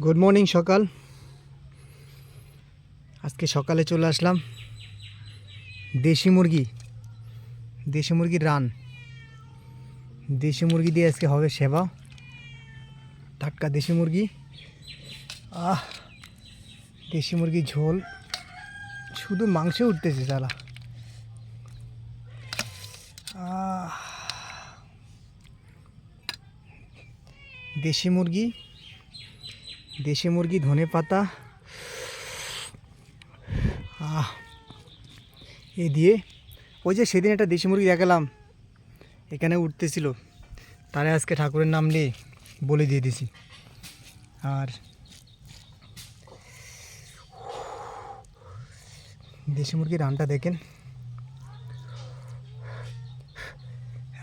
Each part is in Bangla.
গুড মর্নিং সকাল। আজকে সকালে চলে আসলাম দেশি মুরগির রান। দেশি মুরগি দিয়ে আজকে হবে সেবা। টাটকা দেশি মুরগি, দেশি মুরগির ঝোল, শুধু মাংস উঠতেছে সালা। দেশি মুরগি ধনে পাতা এ দিয়ে, ওই যে সেদিন একটা দেশি মুরগি দেখালাম এখানে উঠতেছিল, তারে আজকে ঠাকুরের নাম নিয়ে বলে দিয়ে দিছি। আর দেশি মুরগির রানটা দেখেন,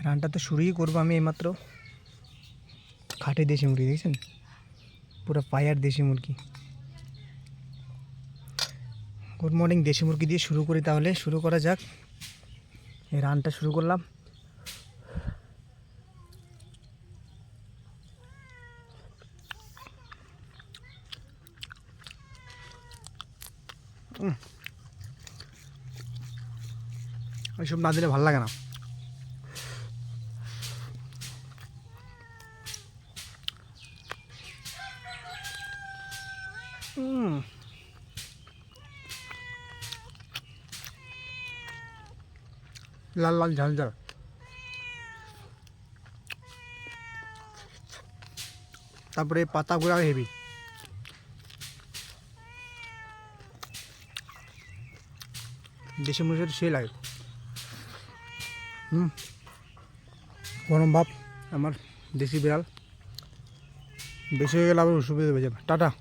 রানটা তো শুরুই করবো আমি এইমাত্র। খাঁটি দেশি মুরগি দেখছেন, পুরো পায়ার দেশি মুরগি। Good morning. দেশি মুরগি দিয়ে শুরু করি, তাহলে শুরু করা যাক। এই রানটা শুরু করলাম। ওইসব না দিলে ভালো লাগে না। লাল লাল ঝাল ঝাল। তারপরে পাতাগুলো হেভি। দেশি মুরগির সেই লাগে। গরম ভাব। আমার দেশি বিড়াল বেশি হয়ে গেলে আবার অসুবিধা হয়ে যাবে। টাটা।